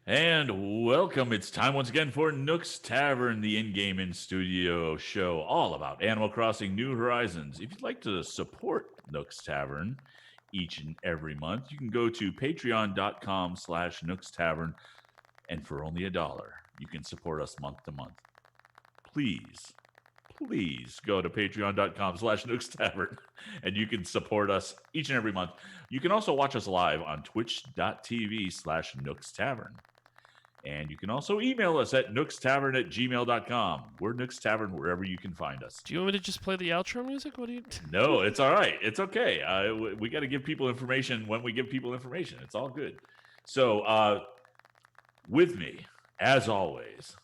And welcome. It's time once again for Nook's Tavern, the in-game in-studio show all about Animal Crossing New Horizons. If you'd like to support Nook's Tavern each and every month, you can go to patreon.com/Nook's Tavern, and for only $1, you can support us month to month. Please go to patreon.com/Nook's Tavern, and you can support us each and every month. You can also watch us live on twitch.tv/Nook's Tavern. And you can also email us at nookstavern@gmail.com. We're Nook's Tavern wherever you can find us. Do you want me to just play the outro music? What do you? No, it's all right. It's okay. We got to give people information when we give people information. It's all good. So, with me, as always,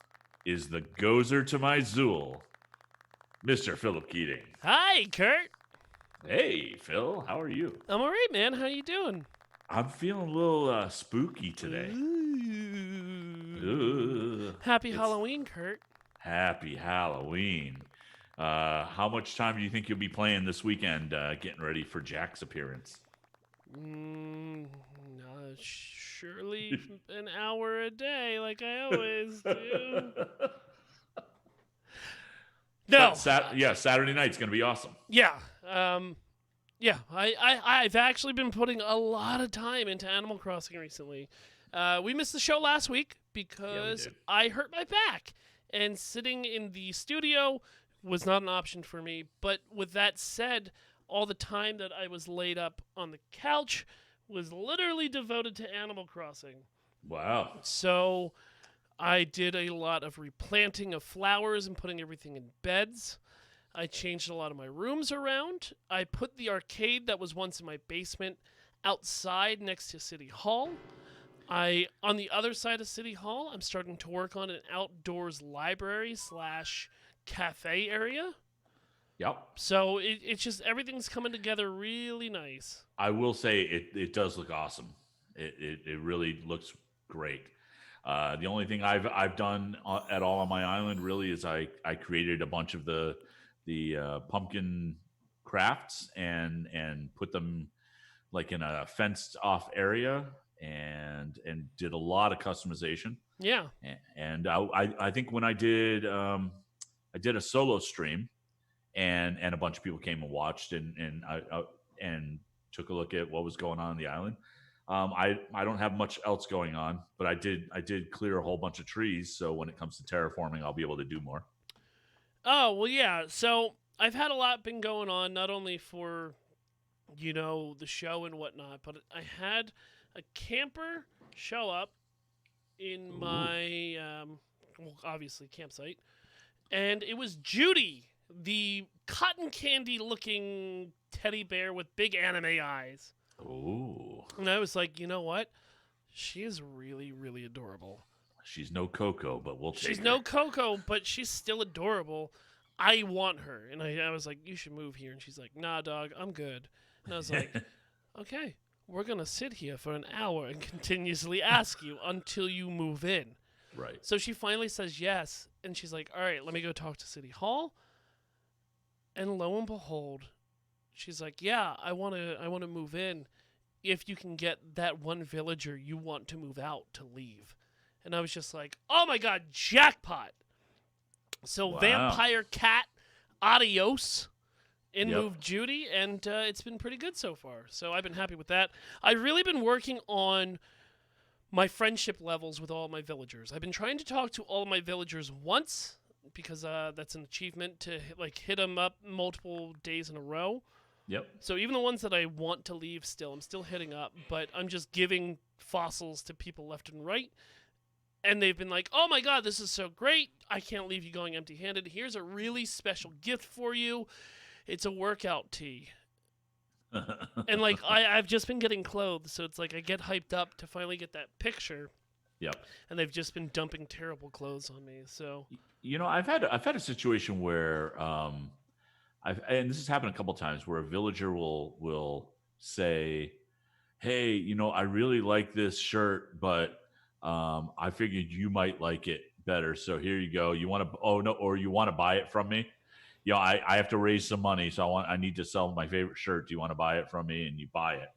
is the gozer to my Zool, Mr. Philip Keating. Hi, Kurt. Hey, Phil. How are you? I'm all right, man. How you doing? I'm feeling a little spooky today. Happy Halloween, Kurt. Happy Halloween. How much time do you think you'll be playing this weekend getting ready for Jack's appearance? Surely an hour a day like I always do. No. Saturday night's going to be awesome. Yeah. I've actually been putting a lot of time into Animal Crossing recently. We missed the show last week because I hurt my back, and sitting in the studio was not an option for me. But with that said, all the time that I was laid up on the couch was literally devoted to Animal Crossing. Wow. So I did a lot of replanting of flowers and putting everything in beds. I changed a lot of my rooms around. I put the arcade that was once in my basement outside next to City Hall. On the other side of City Hall, I'm starting to work on an outdoors library / cafe area. Yep. So it's just everything's coming together really nice. I will say it does look awesome. It really looks great. The only thing I've done at all on my island really is I created a bunch of the pumpkin crafts and put them like in a fenced off area and did a lot of customization. Yeah. And I think when I did a solo stream and a bunch of people came and watched and took a look at what was going on the island. I don't have much else going on, but I did clear a whole bunch of trees. So when it comes to terraforming, I'll be able to do more. Oh, well, yeah. So I've had a lot been going on, not only for, the show and whatnot, but I had a camper show up in my, obviously, campsite. And it was Judy, the cotton candy looking teddy bear with big anime eyes. Ooh. And I was like, you know what? She is really, really adorable. She's no Coco, but we'll take her. She's no Coco, but she's still adorable. I want her. And I was like, you should move here. And she's like, nah, dog, I'm good. And I was like, okay, we're going to sit here for an hour and continuously ask you until you move in. Right. So she finally says yes. And she's like, all right, let me go talk to City Hall. And lo and behold, she's like, yeah, I want to move in if you can get that one villager you want to move out to leave. And I was just like, oh my God, jackpot. So wow. Vampire Cat, adios. In moved Judy, and it's been pretty good so far. So I've been happy with that. I've really been working on my friendship levels with all my villagers. I've been trying to talk to all of my villagers once, because that's an achievement to hit them up multiple days in a row. Yep. So even the ones that I want to leave still, I'm still hitting up, but I'm just giving fossils to people left and right. And they've been like, oh my God, this is so great. I can't leave you going empty-handed. Here's a really special gift for you. It's a workout tee. And I've just been getting clothes, so it's like I get hyped up to finally get that picture. Yep. And they've just been dumping terrible clothes on me. So I've had a situation where and this has happened a couple times where a villager will say, hey, I really like this shirt, but I figured you might like it better, so here you go. You want to? Oh no, or you want to buy it from me? I have to raise some money, so I need to sell my favorite shirt. Do you want to buy it from me? And you buy it,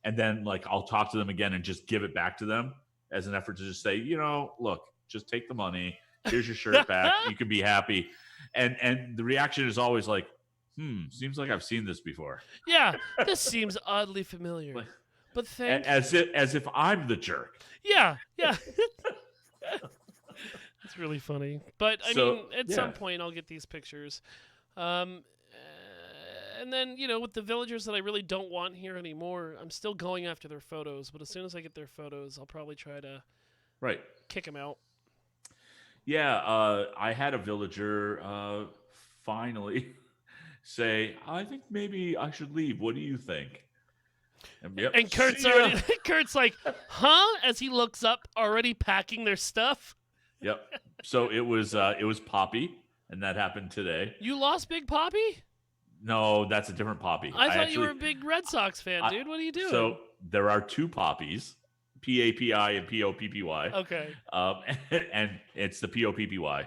and then I'll talk to them again and just give it back to them, as an effort to just say, look, just take the money. Here's your shirt back. You can be happy. And the reaction is always like, seems like I've seen this before. Yeah, this seems oddly familiar. But thank as if I'm the jerk. Yeah. It's really funny. But I mean, at some point I'll get these pictures. And then, with the villagers that I really don't want here anymore, I'm still going after their photos. But as soon as I get their photos, I'll probably try to kick them out. Yeah, I had a villager finally say, I think maybe I should leave. What do you think? And Kurt's like, huh? As he looks up, already packing their stuff. Yep. So it was Poppy, and that happened today. You lost Big Poppy? No, that's a different Poppy. I thought you were a big Red Sox fan, dude. What are you doing? So there are two Poppies, PAPI and POPPY. Okay. And it's the POPPY.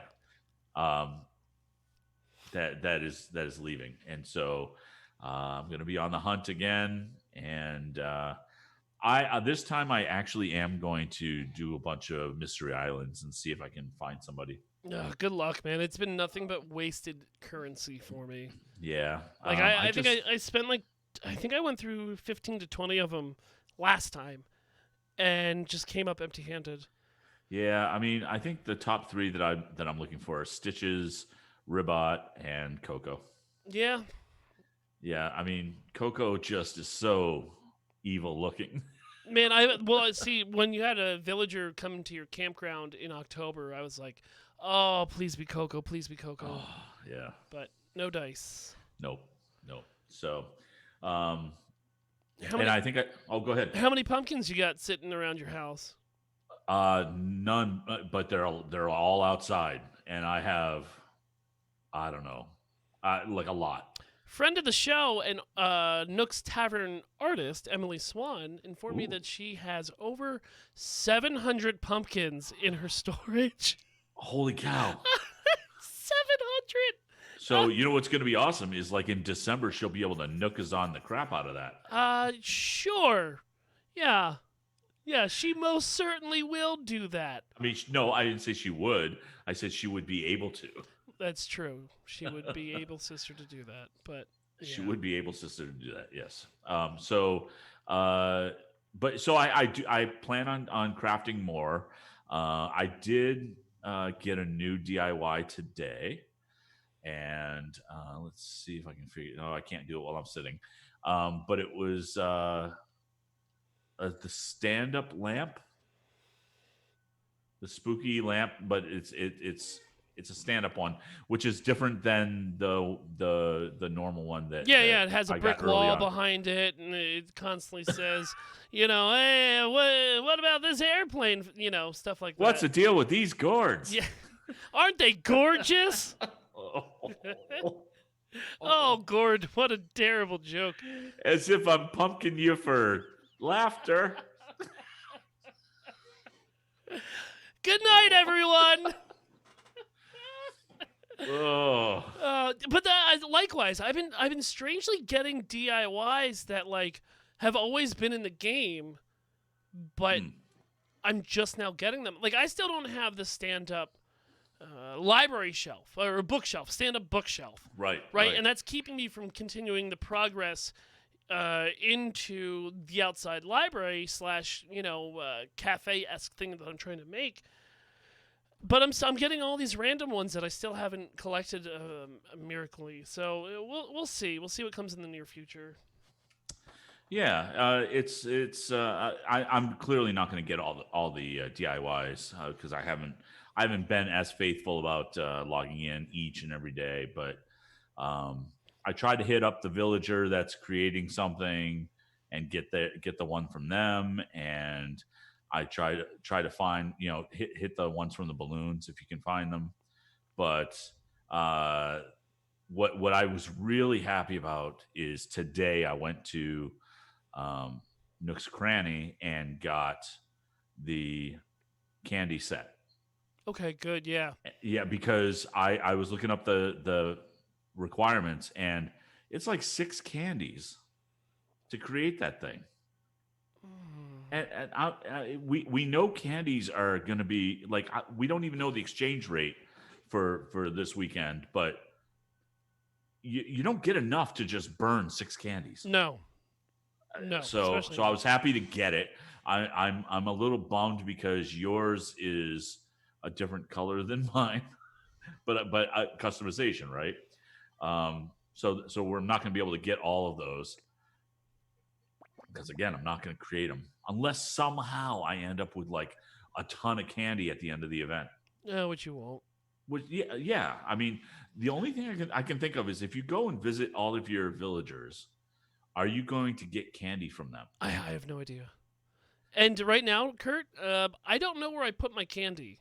That is leaving, and so I'm going to be on the hunt again. And I this time I actually am going to do a bunch of mystery islands and see if I can find somebody. Good luck, man. It's been nothing but wasted currency for me. Yeah. Like I think I spent I think I went through 15 to 20 of them last time and just came up empty-handed. Yeah, I mean, I think the top 3 that I'm looking for are Stitches, Ribot, and Coco. Yeah. Yeah, I mean, Coco just is so evil looking. Man, see, when you had a villager come to your campground in October, I was like, oh, please be Coco, please be Coco. Oh, yeah. But no dice. Nope. So, I think go ahead. How many pumpkins you got sitting around your house? None, but they're all outside, and I have, I don't know, like a lot. Friend of the show and Nook's Tavern artist, Emily Swan, informed me that she has over 700 pumpkins in her storage. Holy cow. 700! So, you know what's going to be awesome is like in December, she'll be able to Nookazon the crap out of that. Sure. Yeah. Yeah, she most certainly will do that. I mean, no, I didn't say she would. I said she would be able to. That's true. She would be able, sister, to do that. But yeah. She would be able, sister, to do that. Yes. So I plan on crafting more. I did get a new DIY today, and let's see if I can figure. No, I can't do it while I'm sitting. But it was the stand-up lamp, the spooky lamp, but it's a stand-up one, which is different than the normal one that it has a brick wall behind it, and it constantly says, hey, what about this airplane? Stuff like that. What's the deal with these gourds? Yeah, aren't they gorgeous? Oh, gourd! What a terrible joke. As if I'm pumpkin you for laughter. Good night, everyone. But likewise, I've been strangely getting DIYs that have always been in the game, but I'm just now getting them. Like I still don't have the stand-up library shelf or bookshelf, stand-up bookshelf. Right. And that's keeping me from continuing the progress into the outside library / cafe-esque thing that I'm trying to make. But I'm getting all these random ones that I still haven't collected miraculously. So we'll see. We'll see what comes in the near future. Yeah, I'm clearly not going to get all the DIYs because I haven't been as faithful about logging in each and every day. But I try to hit up the villager that's creating something and get the one from them, and I try to find, hit the ones from the balloons if you can find them. But what I was really happy about is today I went to Nook's Cranny and got the candy set. Okay, good, yeah. Yeah, because I was looking up the requirements, and it's like 6 candies to create that thing. we know candies are going to be like we don't even know the exchange rate for this weekend, but you don't get enough to just burn 6 candies. No, no, So especially so I not. was happy to get it. I'm a little bummed because yours is a different color than mine, but customization, right? So we're not going to be able to get all of those because again, I'm not going to create them unless somehow I end up with like a ton of candy at the end of the event. No, which you won't. Which yeah. I mean, the only thing I can think of is if you go and visit all of your villagers, are you going to get candy from them? I have no idea. And right now, Kurt, I don't know where I put my candy.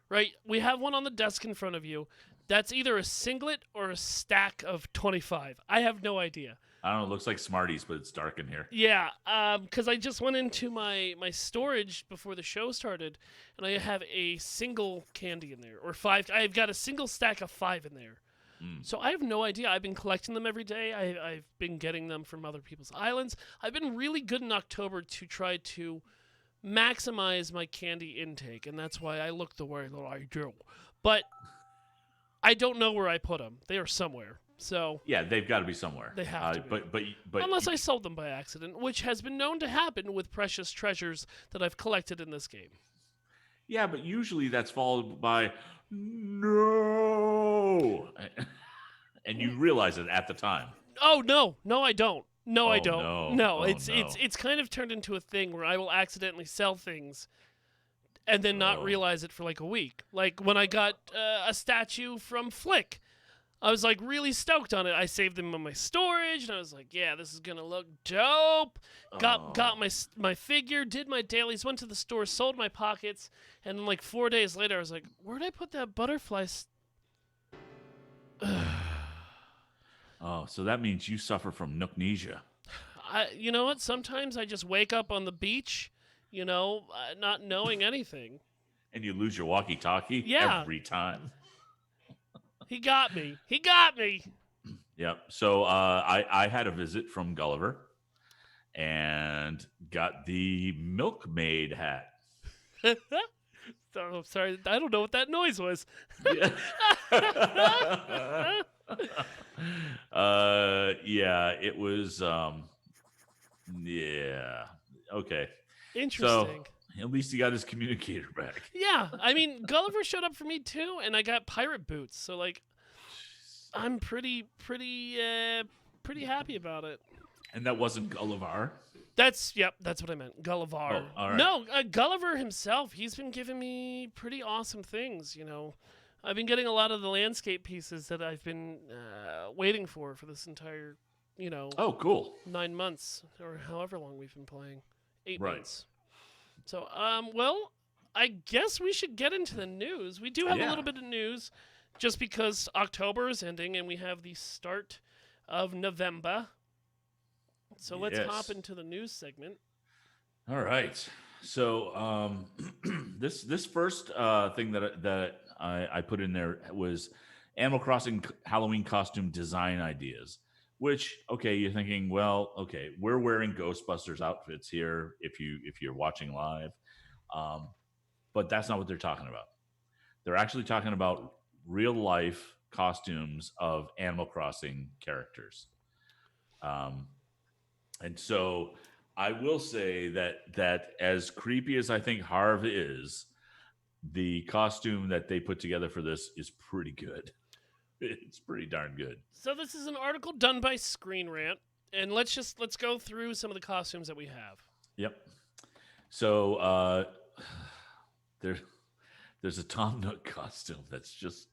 Right, we have one on the desk in front of you. That's either a singlet or a stack of 25. I have no idea. I don't know. It looks like Smarties, but it's dark in here. Yeah, because I just went into my storage before the show started, and I have a single candy in there, or 5. I've got a single stack of 5 in there. So I have no idea. I've been collecting them every day. I've been getting them from other people's islands. I've been really good in October to try to maximize my candy intake, and that's why I look the way that I do. But I don't know where I put them. They are somewhere. So Yeah, they've got to be somewhere. they have to be. But Unless I sold them by accident, which has been known to happen with precious treasures that I've collected in this game. yeah, but usually that's followed by no, and you realize it at the time. Oh no, I don't. No, I Oh, don't. no. No, Oh, it's no. it's kind of turned into a thing where I will accidentally sell things and then not Oh. realize it for like a week. Like when I got a statue from Flick, I was like really stoked on it. I saved them in my storage, and I was like, "Yeah, this is gonna look dope." Got my figure, did my dailies, went to the store, sold my pockets, and then like 4 days later, I was like, "Where'd I put that butterfly?" Oh, so that means you suffer from nooknesia. You know what? Sometimes I just wake up on the beach, not knowing anything. And you lose your walkie-talkie Yeah. every time. He got me. He got me. Yep. So I had a visit from Gulliver and got the milkmaid hat. Oh, sorry, I don't know what that noise was. Yeah. Yeah, it was yeah. Okay. Interesting. So at least he got his communicator back. Yeah, I mean, Gulliver showed up for me too, and I got pirate boots. So like, I'm pretty happy about it. And that wasn't Gulliver. That's what I meant. Gulliver. Oh, all right. No, Gulliver himself. He's been giving me pretty awesome things. I've been getting a lot of the landscape pieces that I've been waiting for this entire, Oh, cool. 9 months or however long we've been playing. 8 Right. months. So, well, I guess we should get into the news. We do have a Yeah. little bit of news, just because October is ending and we have the start of November. So let's Yes. hop into the news segment. All right. So this first thing that I put in there was Animal Crossing Halloween costume design ideas. Which, okay, you're thinking, well, okay, we're wearing Ghostbusters outfits here if you're watching live, but that's not what they're talking about. They're actually talking about real life costumes of Animal Crossing characters. And so I will say that as creepy as I think Harv is, the costume that they put together for this is pretty good. It's pretty darn good. So this is an article done by Screen Rant, and let's go through some of the costumes that we have. Yep. So there's a Tom Nook costume that's just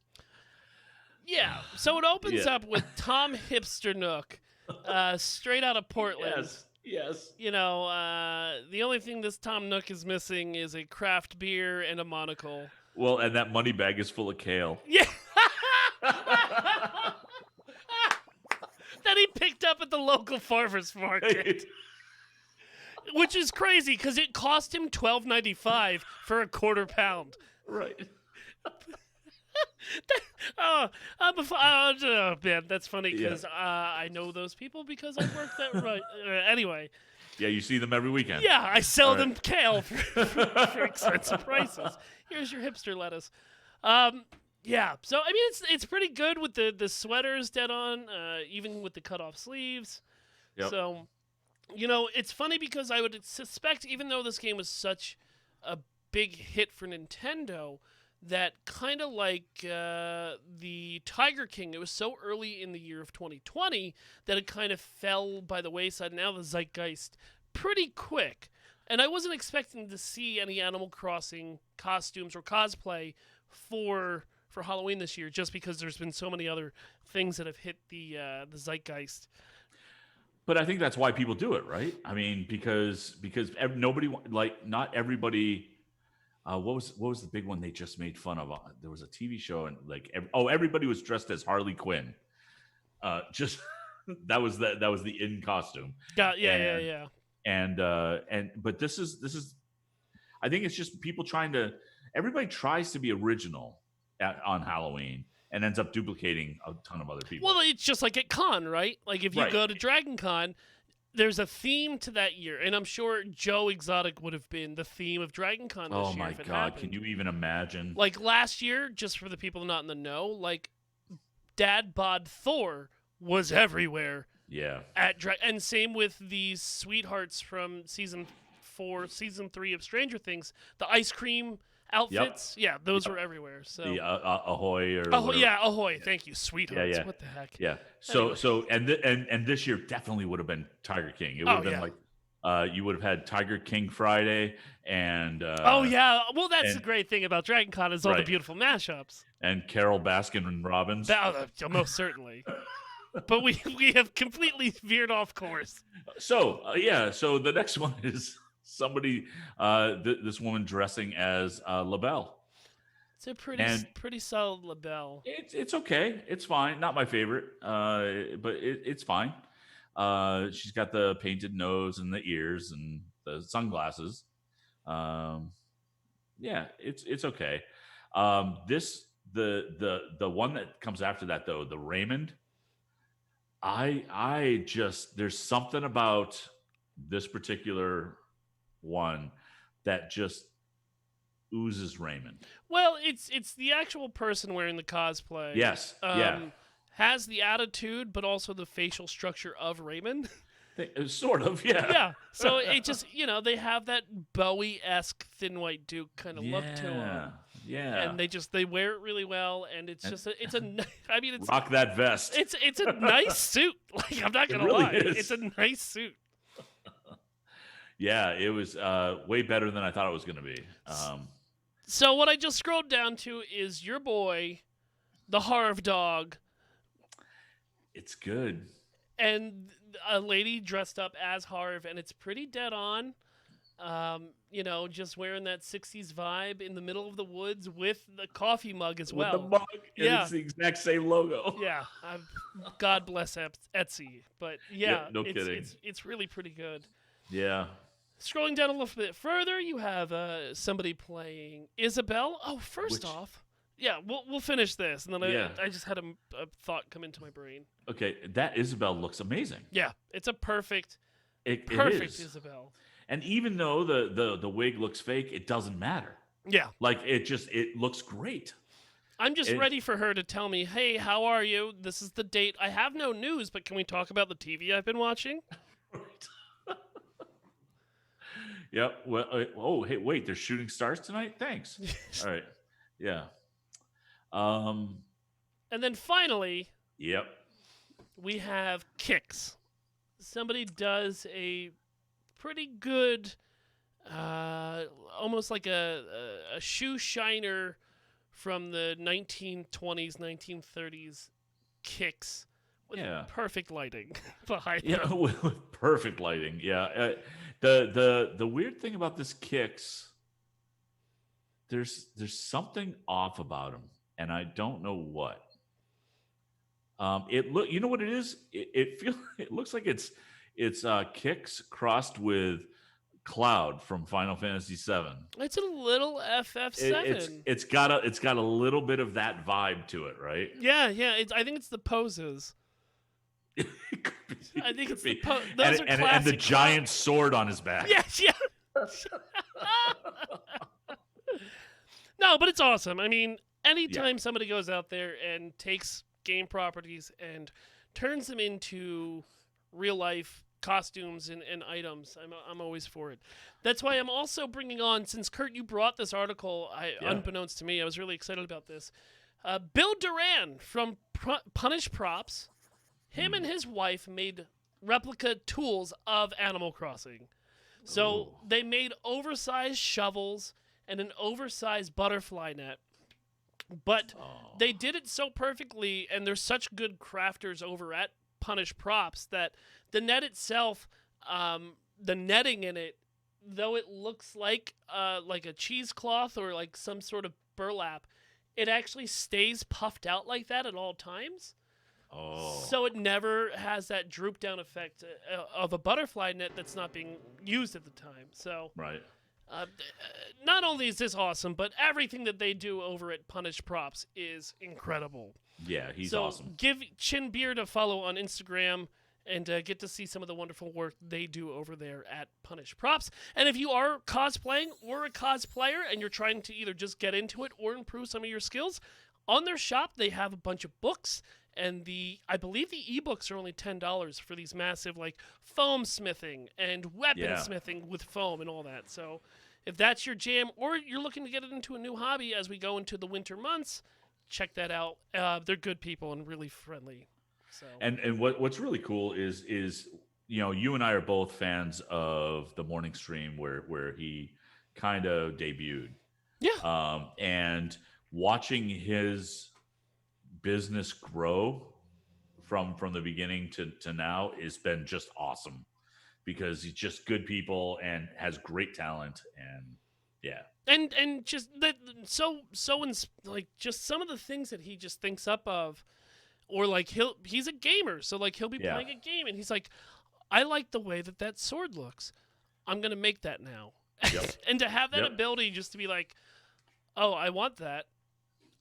Yeah. So it opens Yeah. up with Tom Hipster Nook, straight out of Portland. yes. The only thing this Tom Nook is missing is a craft beer and a monocle. Well, and that money bag is full of kale. Yeah. That he picked up at the local farmers market. Which is crazy because it cost him $12.95 for a quarter pound. Right. Man, that's funny because I know those people because I worked that right. Anyway, Yeah, you see them every weekend. Yeah, I sell All right. them kale for expensive prices. Here's your hipster lettuce. Um, yeah, so I mean, it's pretty good with the sweaters dead on, even with the cut off sleeves. Yep. So it's funny because I would suspect, even though this game was such a big hit for Nintendo, that kind of like the Tiger King, it was so early in the year of 2020 that it kind of fell by the wayside. Now the zeitgeist pretty quick. And I wasn't expecting to see any Animal Crossing costumes or cosplay for Halloween this year, just because there's been so many other things that have hit the zeitgeist. But I think that's why people do it, right? I mean, because nobody, like, not everybody. What was the big one they just made fun of? There was a TV show, and like everybody was dressed as Harley Quinn. Just that was the in costume. Yeah. And but this is I think it's just people trying to. Everybody tries to be original on Halloween and ends up duplicating a ton of other people. Well, it's just like at con, right? Like if you Right. go to Dragon Con, there's a theme to that year, and I'm sure Joe Exotic would have been the theme of Dragon Con this Oh year. my if it God! happened. Can you even imagine? Like last year, just for the people not in the know, like Dad Bod Thor was everywhere Yeah. at and same with these sweethearts from season 3 of Stranger Things, the ice cream outfits. Yeah, those were everywhere. So The Ahoy or oh whatever. yeah, ahoy! Thank you, sweethearts. Yeah. What the heck? Yeah. Anyway. So and this year definitely would have been Tiger King. It would have been yeah. like you would have had Tiger King Friday and Oh yeah, well that's the and- great thing about Dragon Con is all the Right. beautiful mashups. and Carol Baskin and Robbins. Most certainly. But we have completely veered off course. So so the next one is somebody this woman dressing as LaBelle. It's a pretty solid label. It's okay. It's fine. Not my favorite, but it's fine. She's got the painted nose and the ears and the sunglasses. Yeah, it's okay. The one that comes after that though, the Raymond. I just there's something about this particular one that just oozes Raymond. Well, it's the actual person wearing the cosplay. Yes. Yeah. Has the attitude, but also the facial structure of Raymond. Sort of. Yeah. Yeah. So it just they have that Bowie-esque Thin White Duke kind of look to them. Yeah. And they wear it really well, and it's I mean it's rock that vest. It's a nice suit. Like I'm not gonna really lie, is. it's a nice suit. Yeah, it was way better than I thought it was going to be. So what I just scrolled down to is your boy, the Harv dog, It's good. and a lady dressed up as Harv, and it's pretty dead on. Just wearing that 60s vibe in the middle of the woods with the coffee mug as well. With the mug, and Yeah. it's the exact same logo. Yeah, God bless Etsy, but yeah, Yep, no kidding. It's really pretty good. Yeah. Scrolling down a little bit further, you have somebody playing Isabelle. Oh, first Which- off, yeah, we'll finish this, and then Yeah. I just had a thought come into my brain. Okay, that Isabelle looks amazing. Yeah, it's a perfect It is. Isabelle. And even though the wig looks fake, it doesn't matter. Yeah, Like it looks great. I'm just It- ready for her to tell me, hey, how are you? This is the date. I have no news, but can we talk about the TV I've been watching? Yep. Well, hey, wait, they're shooting stars tonight? Thanks. All right. Yeah. And then finally, Yep. we have Kicks. Somebody does a pretty good, almost like a shoe shiner from the 1920s, 1930s Kicks with Yeah. perfect lighting behind Yeah, them. with perfect lighting. Yeah. The weird thing about this Kicks, there's something off about him, and I don't know what. You know what it is? It looks like it's Kicks crossed with Cloud from Final Fantasy VII. It's a little FF7. It's got a little bit of that vibe to it, right? Yeah. I think it's the poses. It could be, I think could it's the be. those are And the classic. giant sword on his back. Yes, yeah. No, but it's awesome. I mean, Yeah. anytime somebody goes out there and takes game properties and turns them into real life costumes and items, I'm always for it. That's why I'm also bringing on, since Kurt, you brought this article, Yeah. unbeknownst to me, I was really excited about this. Bill Duran from Punish Props, him and Mm. his wife made replica tools of Animal Crossing. So Ooh. they made oversized shovels and an oversized butterfly net. But Oh. they did it so perfectly, and they're such good crafters over at Punish Props that the net itself, the netting in it, though it looks like a cheesecloth or like some sort of burlap, it actually stays puffed out like that at all times. Oh. So it never has that droop down effect of a butterfly net that's not being used at the time. So Right. not only is this awesome, but everything that they do over at Punish Props is incredible. Yeah, he's So awesome. give Chin Beard a follow on Instagram and get to see some of the wonderful work they do over there at Punish Props. And if you are cosplaying or a cosplayer and you're trying to either just get into it or improve some of your skills, on their shop they have a bunch of books. And I believe the ebooks are only $10 for these massive like foam smithing and weapon smithing with foam and all that. So if that's your jam, or you're looking to get it into a new hobby as we go into the winter months, check that out. They're good people and really friendly. So And what's really cool is you and I are both fans of the morning stream where he kind of debuted. yeah, And watching his business grow from the beginning to now has been just awesome because he's just good people and has great talent and yeah. and just that like just some of the things that he just thinks up of, or like he's a gamer, so like he'll be Yeah. playing a game and he's like, I like the way that sword looks. I'm gonna make that now. Yep. And to have that Yep. ability just to be like, oh, I want that.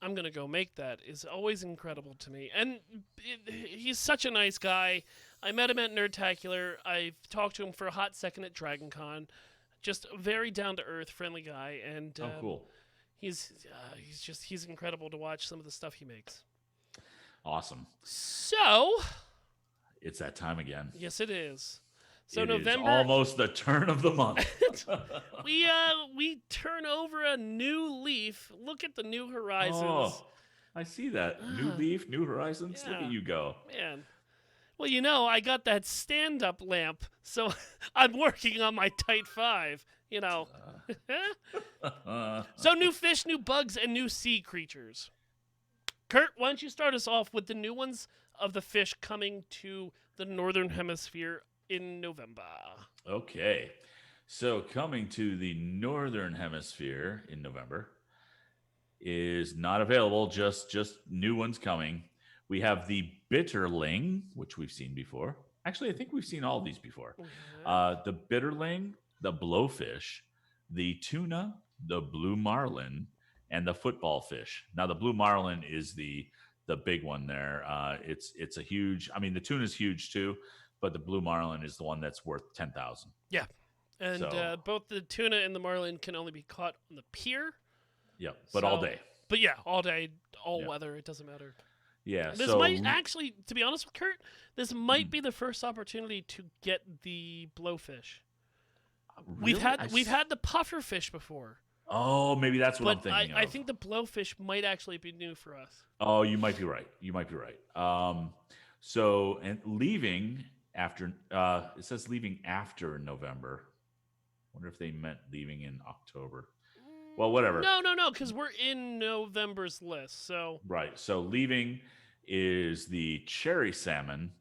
I'm gonna go make that is always incredible to me. And he's such a nice guy. I met him at Nerdtacular. I've talked to him for a hot second at Dragon Con. Just a very down to earth, friendly guy, and Oh, cool. he's incredible to watch some of the stuff he makes. Awesome. So It's that time again. yes, it is. So It is November, almost the turn of the month. we turn over a new leaf. Look at the new horizons. Oh, I see that. New leaf, new horizons. Look Yeah. at you go. Man. Well, I got that stand-up lamp, so I'm working on my tight 5, So new fish, new bugs, and new sea creatures. Kurt, why don't you start us off with the new ones of the fish coming to the Northern Hemisphere in November? Okay. So coming to the Northern Hemisphere in November is not available, just new ones coming. We have the bitterling, which we've seen before. Actually, I think we've seen all these before. The bitterling, the blowfish, the tuna, the blue marlin, and the football fish. Now, the blue marlin is the big one there. It's a huge. I mean, the tuna is huge too, but the blue marlin is the one that's worth 10,000. Yeah. And So- both the tuna and the marlin can only be caught on the pier. Yep, but all So- day. But yeah, all day, all Yeah. weather, it doesn't matter. Yeah. This so might actually, to be honest with Kurt, this might be the first opportunity to get the blowfish. really? We've had the puffer fish before, Oh, maybe that's what I'm but thinking I of. think the blowfish might actually be new for us. Oh, you might be right. You might be right. So and leaving after it says leaving after November. Wonder if they meant leaving in October. Well, whatever. No, because we're in November's list. So Right. So leaving is the cherry salmon,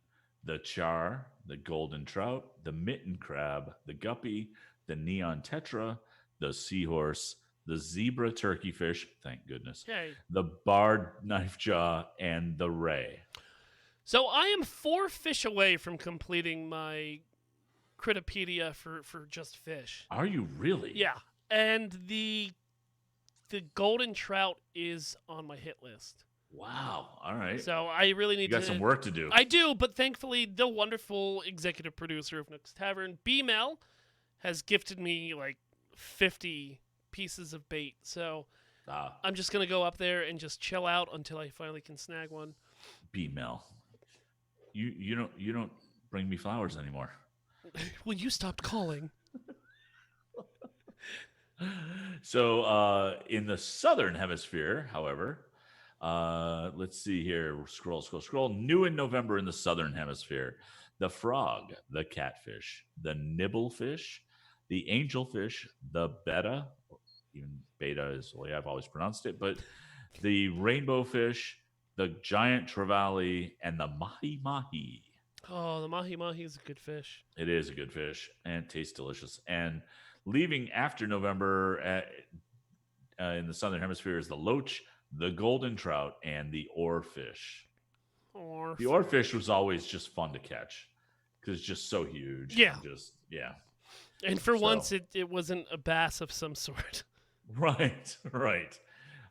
the char, the golden trout, the mitten crab, the guppy, the neon tetra, the seahorse, the zebra turkey fish, thank goodness, okay. the barred knife jaw, and the ray. So I am 4 fish away from completing my Critopedia for just fish. Are you really? Yeah, and the golden trout is on my hit list. Wow. All right. So I really You need got some to. work to do. I do, but thankfully, the wonderful executive producer of Nook's Tavern, B Mel, has gifted me like 50 pieces of bait. So Ah, I'm just gonna go up there and just chill out until I finally can snag one. B Mel. You don't bring me flowers anymore. Well, you stopped calling. So in the southern hemisphere, however, let's see here. Scroll, scroll, scroll. New in November in the southern hemisphere: the frog, the catfish, the nibblefish, the angelfish, the betta. Even beta is the way I've always pronounced it, but the rainbow fish, the giant trevally, and the mahi mahi. Oh, the mahi mahi is a good fish. It is a good fish and tastes delicious. And leaving after November in the southern hemisphere is the loach, the golden trout, and the oarfish. Or The oarfish was always just fun to catch because it's just so huge. yeah, And just yeah. and for So once, it wasn't a bass of some sort. right, right.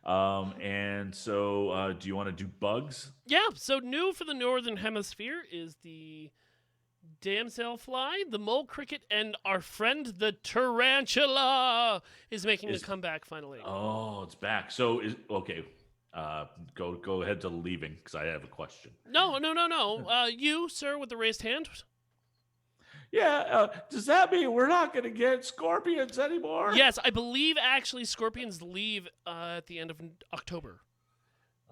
And so, do you want to do bugs? Yeah. So new for the northern hemisphere is the damselfly, the mole cricket, and our friend the tarantula is making a Is comeback finally. Oh, it's back. So is okay. Go ahead to leaving because I have a question. No, no, no, no. You, sir, with the raised hand. Yeah, does that mean we're not going to get scorpions anymore? Yes, I believe actually scorpions leave at the end of October.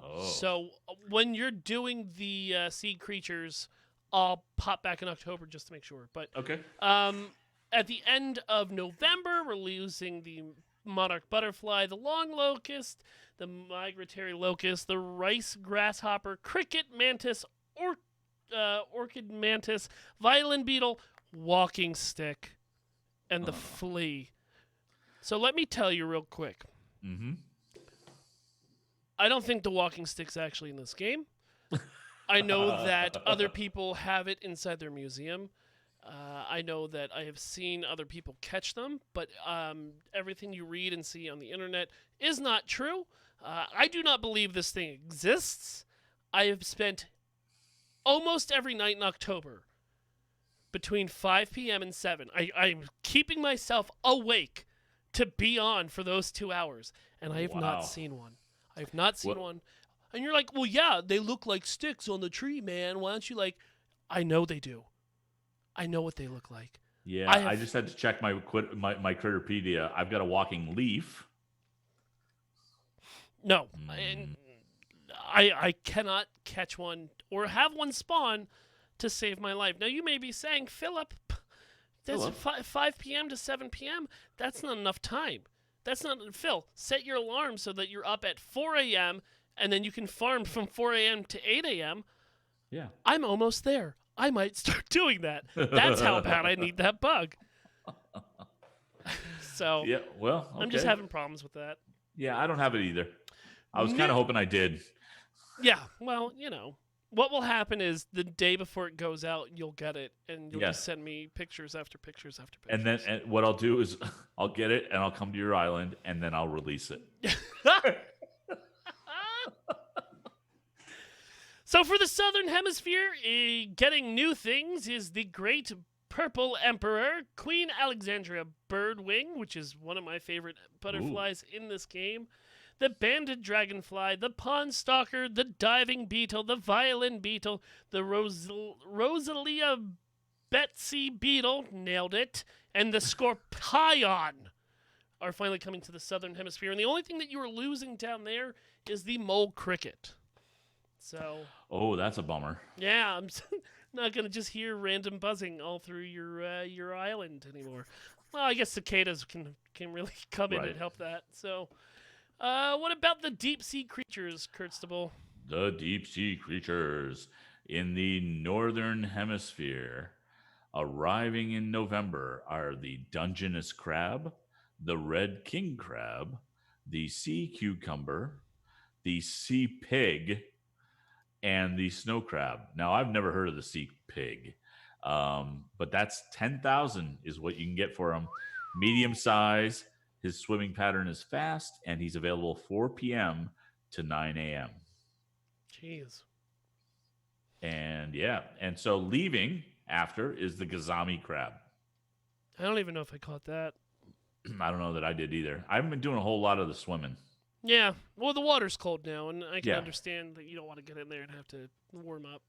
Oh, So when you're doing the sea creatures, I'll pop back in October just to make sure. But okay. at the end of November, we're losing the monarch butterfly, the long locust, the migratory locust, the rice grasshopper, cricket mantis, orchid mantis, violin beetle, walking stick, and the flea. So let me tell you real quick. Mm-hmm. I don't think the walking stick's actually in this game. I know that other people have it inside their museum. I know that I have seen other people catch them, but everything you read and see on the internet is not true. I do not believe this thing exists. I have spent almost every night in October between 5 p.m. and 7. I'm keeping myself awake to be on for those 2 hours, and I have not Wow. seen one. I have not seen What? one. And you're like, well, yeah, they look like sticks on the tree, man. Why don't you like? I know they do. I know what they look like. Yeah, I I have just had to check my Critterpedia. I've got a walking leaf. no, and Mm, I cannot catch one or have one spawn to save my life. Now you may be saying, Philip, that's Philip? 5 p.m. to 7 p.m. That's not enough time. That's not Phil. Set your alarm so that you're up at 4 a.m. and then you can farm from 4 a.m. to 8 a.m. yeah. I'm almost there. I might start doing that. That's how bad I need that bug. So Yeah. Well, I'm just okay. having problems with that. Yeah, I don't have it either. I was kind New- of hoping I did. yeah, well, what will happen is the day before it goes out, you'll get it, and you'll Yeah. just send me pictures after pictures after And then pictures. what I'll do is I'll get it and I'll come to your island and then I'll release it. So for the Southern Hemisphere, getting new things is the Great Purple Emperor, Queen Alexandria Birdwing, which is one of my favorite butterflies in this game, the Banded Dragonfly, the Pond Stalker, the Diving Beetle, the Violin Beetle, the Rosalia Betsy Beetle, nailed it, and the Scorpion are finally coming to the Southern Hemisphere. And the only thing that you are losing down there is the Mole Cricket. So, Oh, that's a bummer. yeah, I'm not gonna just hear random buzzing all through your island anymore. Well, I guess cicadas can really come in Right. and help that. So, what about the deep sea creatures, Kurtstable? The deep sea creatures in the northern hemisphere arriving in November are the Dungeness crab, the red king crab, the sea cucumber, the sea pig, and the snow crab. Now, I've never heard of the sea pig, but that's 10,000 is what you can get for him. Medium size. His swimming pattern is fast, and he's available 4 p.m. to 9 a.m. Jeez. And yeah, and so leaving after is the Gazami crab. I don't even know if I caught that. I don't know that I did either. I haven't been doing a whole lot of the swimming. Yeah. Well, the water's cold now, and I can Yeah. understand that you don't want to get in there and have to warm up.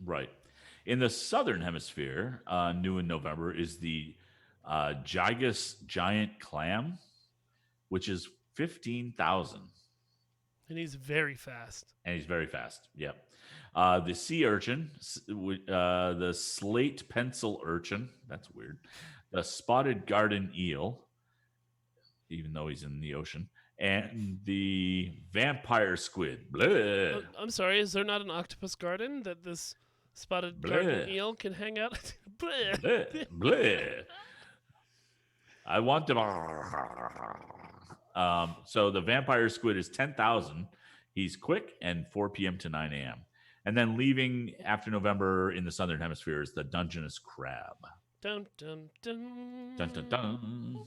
Right. In the southern hemisphere, new in November is the Gigas giant clam, which is 15,000. And he's very fast. And he's very fast. Yep. The sea urchin, the slate pencil urchin. That's weird. The spotted garden eel, even though he's in the ocean, and the vampire squid. Bleh. I'm sorry, is there not an octopus garden that this spotted Bleh. garden eel can hang out? Bleh. Bleh. Bleh. I want to. So the vampire squid is 10,000. He's quick and 4 p.m. to 9 a.m. And then leaving after November in the southern hemisphere is the Dungeness crab. Dun dun dun. Dun, dun, dun.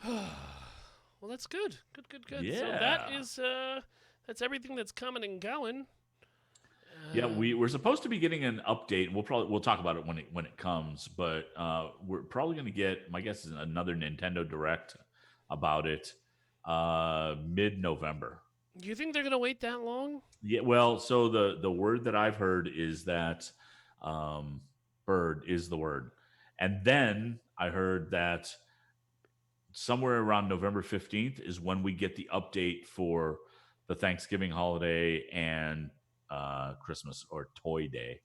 Well, that's good. Good. So Yeah. that is that's everything that's coming and going. Yeah, we're supposed to be getting an update. We'll talk about it when it comes, but we're probably going to get, my guess is another Nintendo Direct about it mid-November. Do you think they're gonna wait that long? Yeah, well, so the word that I've heard is that bird is the word, and then I heard that somewhere around November 15th is when we get the update for the Thanksgiving holiday and Christmas or Toy Day.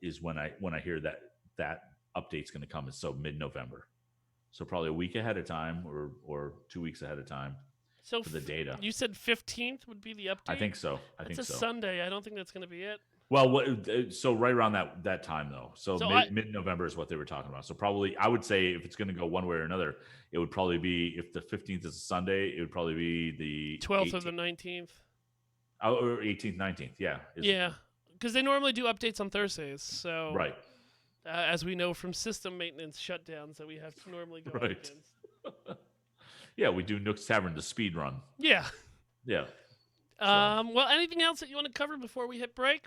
Is when I hear that update's going to come. It's so mid-November, so probably a week ahead of time or 2 weeks ahead of time So for the data. You said 15th would be the update. I think so. It's a Sunday. I don't think that's going to be it. Well, so right around that time though. So, So mid-November is what they were talking about. So probably I would say if it's going to go one way or another, it would probably be, if the 15th is a Sunday, it would probably be the 12th or the 19th. Or 18th, 19th. Yeah. Yeah, because they normally do updates on Thursdays. So Right. As we know from system maintenance shutdowns that we have to normally go Right. against. Yeah, we do Nook's Tavern, the speed run. Yeah. Yeah. Well, anything else that you want to cover before we hit break?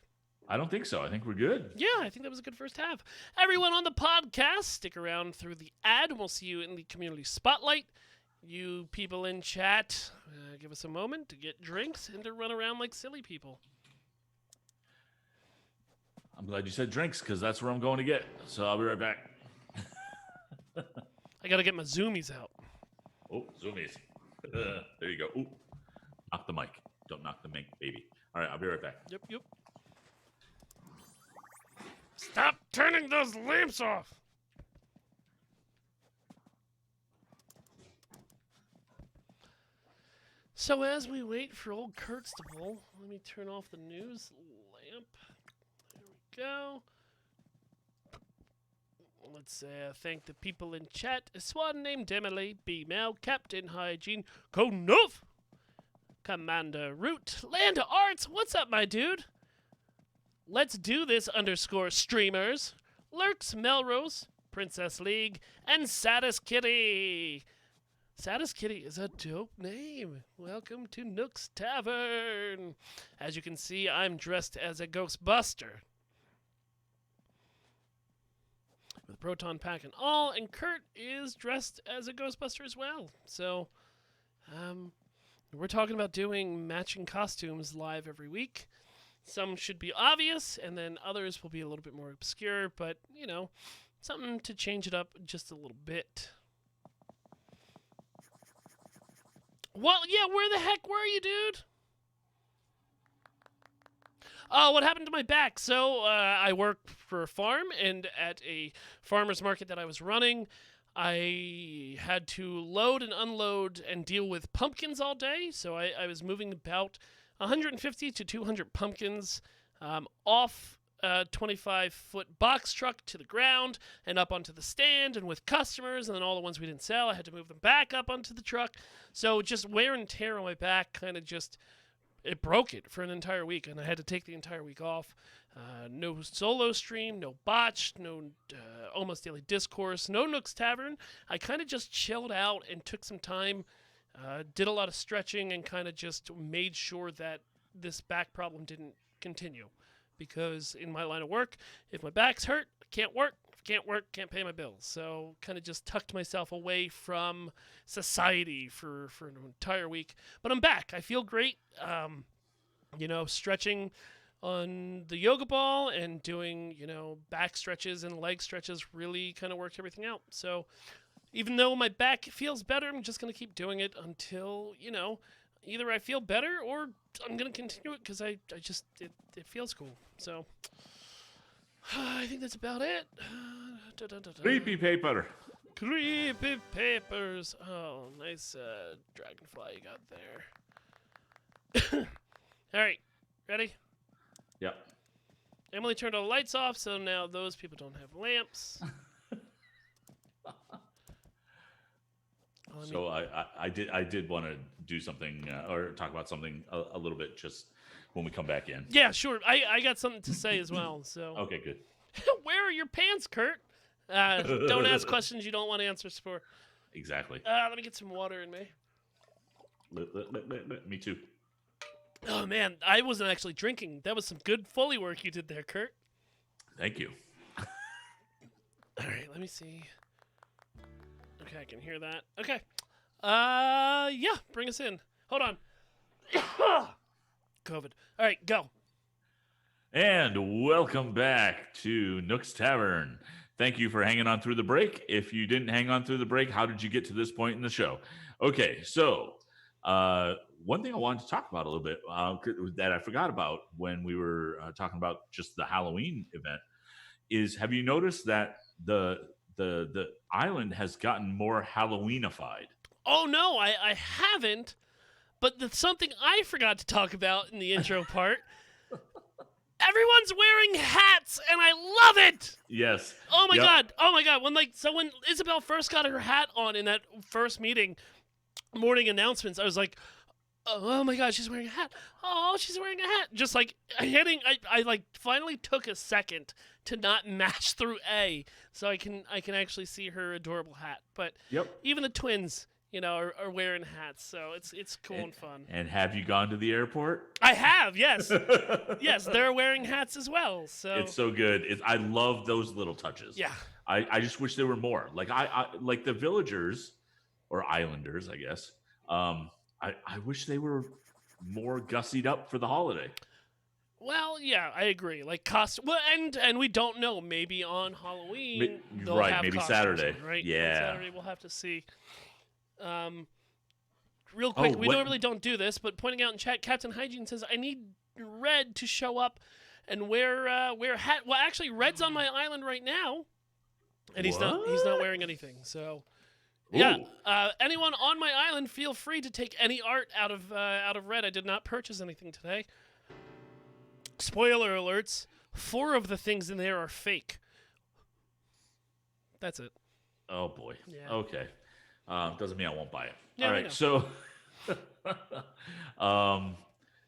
I don't think so. I think we're good. Yeah, I think that was a good first half. Everyone on the podcast, stick around through the ad, and we'll see you in the community spotlight. You people in chat, give us a moment to get drinks and to run around like silly people. I'm glad you said drinks because that's where I'm going to get. So I'll be right back. I got to get my zoomies out. Oh, zoomies. There you go. Ooh. Knock the mic. Don't knock the mic, baby. All right, I'll be right back. Yep. Stop turning those lamps off! So as we wait for old Kurtstable, let me turn off the news lamp. There we go. Let's thank the people in chat. A swan named Emily, B-Mel, Captain Hygiene, Konov, Commander Root, Land Arts, what's up, my dude? Let's do this _streamers, Lurks Melrose, Princess League, and Saddest Kitty. Saddest Kitty is a dope name. Welcome to Nook's Tavern. As you can see, I'm dressed as a Ghostbuster. With Proton Pack and all, and Kurt is dressed as a Ghostbuster as well. So, we're talking about doing matching costumes live every week. Some should be obvious, and then others will be a little bit more obscure, but, you know, something to change it up just a little bit. Well, yeah, where the heck were you, dude? Oh, what happened to my back? So, I work for a farm, and at a farmer's market that I was running, I had to load and unload and deal with pumpkins all day. So I was moving about 150 to 200 pumpkins off a 25-foot box truck to the ground and up onto the stand, and with customers, and then all the ones we didn't sell, I had to move them back up onto the truck. So just wear and tear on my back kind of just, it broke it for an entire week, and I had to take the entire week off. No solo stream, no botch, no almost daily discourse, no Nook's Tavern. I kind of just chilled out and took some time, did a lot of stretching, and kind of just made sure that this back problem didn't continue. Because in my line of work, if my back's hurt, I can't work. If I can't work, can't pay my bills. So kind of just tucked myself away from society for an entire week. But I'm back. I feel great. Stretching on the yoga ball and doing, back stretches and leg stretches really kind of worked everything out. So even though my back feels better, I'm just going to keep doing it until, either I feel better or I'm going to continue it because I just, it feels cool. So I think that's about it. Creepy paper. Creepy papers. Oh, nice dragonfly you got there. All right, ready? Yep. Emily turned all the lights off, so now those people don't have lamps. So I did want to do something or talk about something a little bit just when we come back in. Yeah, sure. I got something to say as well. So Okay, good. where are your pants, Kurt? Don't ask questions you don't want answers for. Exactly. Let me get some water in me. Me too. Oh man, I wasn't actually drinking. That was some good Foley work you did there, Kurt. Thank you. All right, let me see. Okay, I can hear that. Okay. Yeah, bring us in. Hold on. COVID. All right, go. And welcome back to Nook's Tavern. Thank you for hanging on through the break. If you didn't hang on through the break, how did you get to this point in the show? Okay, so one thing I wanted to talk about a little bit that I forgot about when we were talking about just the Halloween event is, have you noticed that the island has gotten more Halloweenified? Oh no, I haven't. But the something I forgot to talk about in the intro part. Everyone's wearing hats, and I love it. Yes. Oh my god. Oh my god. When Isabel first got her hat on in that first morning announcements, I was like, oh my god, she's wearing a hat. Oh, she's wearing a hat. Just like I like finally took a second to not mash through A, so I can actually see her adorable hat. But even the twins, are wearing hats, so it's cool and fun. And have you gone to the airport? I have, yes. Yes, they're wearing hats as well. So it's so good. I love those little touches. Yeah. I just wish there were more. Like I like the villagers or islanders, I guess. I wish they were more gussied up for the holiday. Well, yeah, I agree. Like well, and we don't know. Maybe on Halloween, they'll right? have Maybe costumes Saturday, on, right? Yeah, on Saturday we'll have to see. Real quick, we normally don't do this, but pointing out in chat, Captain Hygiene says I need Red to show up and wear a hat. Well, actually, Red's on my island right now, and he's not wearing anything. So. Ooh. Yeah, anyone on my island, feel free to take any art out of Red. I did not purchase anything today. Spoiler alerts: 4 of the things in there are fake. That's it. Oh boy. Yeah. Okay. Doesn't mean I won't buy it. Yeah, all right. So,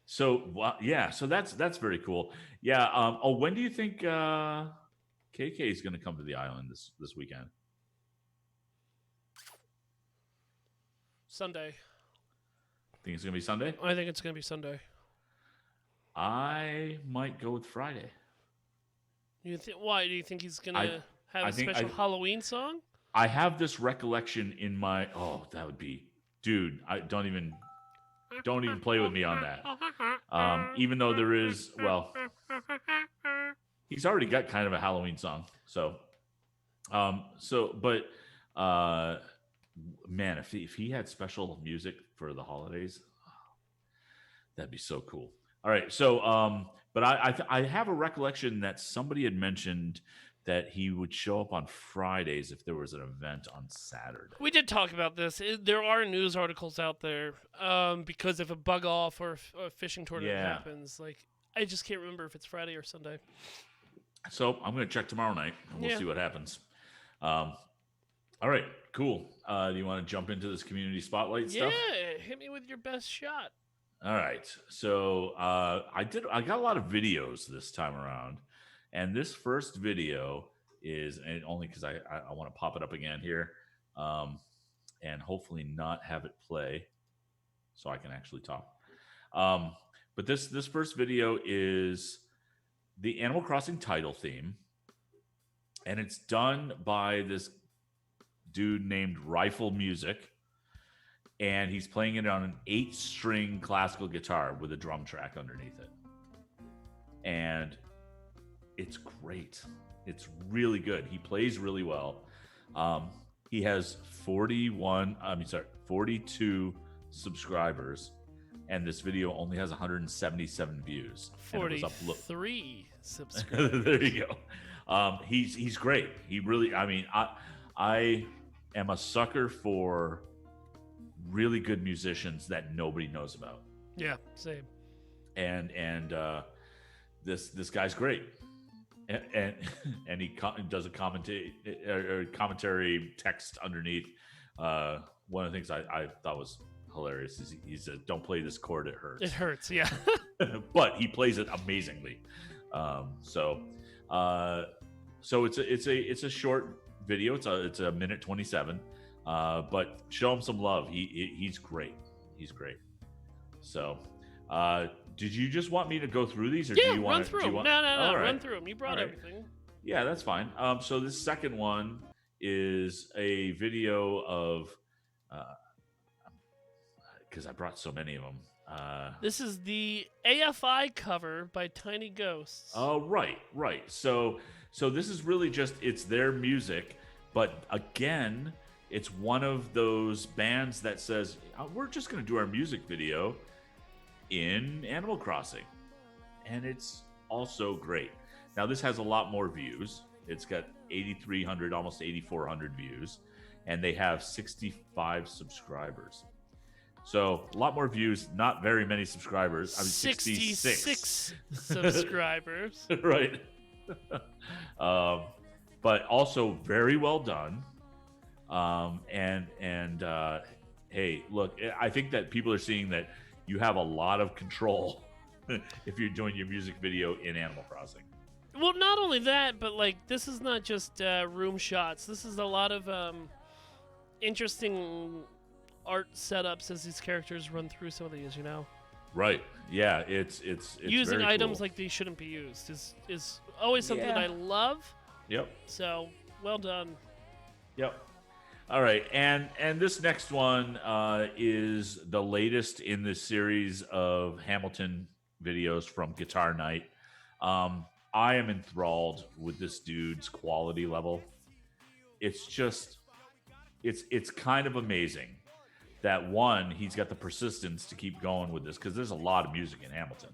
so that's very cool. Yeah. When do you think KK is going to come to the island this weekend? Sunday. Think it's going to be Sunday? I think it's going to be Sunday. I might go with Friday. Why? Do you think he's going to have a special Halloween song? I have this recollection in my... Oh, that would be... Dude, don't even play with me on that. Even though there is... Well, he's already got kind of a Halloween song. So, man, if he had special music for the holidays, that'd be so cool. All right, so but I have a recollection that somebody had mentioned that he would show up on Fridays if there was an event on Saturday. We did talk about this. There are news articles out there because if a bug off or a fishing tournament happens, like I just can't remember if it's Friday or Sunday. So I'm going to check tomorrow night and we'll see what happens. All right, cool. Do you want to jump into this community spotlight stuff? Yeah, hit me with your best shot. All right. So I got a lot of videos this time around. And this first video is, and only because I want to pop it up again here and hopefully not have it play so I can actually talk. But this first video is the Animal Crossing title theme, and it's done by this dude named Rifle Music, and he's playing it on an 8-string classical guitar with a drum track underneath it. And it's great. It's really good. He plays really well. He has 42 subscribers, and this video only has 177 views. 43 subscribers. There you go. He's great. He really. I mean, I am a sucker for really good musicians that nobody knows about. Yeah, same. And this guy's great. And he does a commentary text underneath. One of the things I thought was hilarious is he said, "Don't play this chord; it hurts." It hurts, yeah. But he plays it amazingly. So it's a short video. It's a minute 27. But show him some love. He's great. He's great. So. Did you just want me to go through these, or do you want run through them? No, right. Run through them. You brought everything. Yeah, that's fine. So this second one is a video of, because I brought so many of them. This is the AFI cover by Tiny Ghosts. Oh, right. So this is really just, it's their music, but again, it's one of those bands that says, we're just going to do our music video in Animal Crossing, and it's also great. Now this has a lot more views. It's got 8,300, almost 8,400 views, and they have 65 subscribers. So a lot more views, not very many subscribers. I mean, 66 subscribers. Right. But also very well done. Hey, look, I think that people are seeing that you have a lot of control if you're doing your music video in Animal Crossing. Well, not only that, but like this is not just room shots. This is a lot of interesting art setups as these characters run through some of these. Right? Yeah. It's using very items cool. like they shouldn't be used is always something that I love. Yep. So well done. Yep. All right, and this next one is the latest in the series of Hamilton videos from Guitar Night. I am enthralled with this dude's quality level. It's just, it's kind of amazing that one, he's got the persistence to keep going with this because there's a lot of music in Hamilton.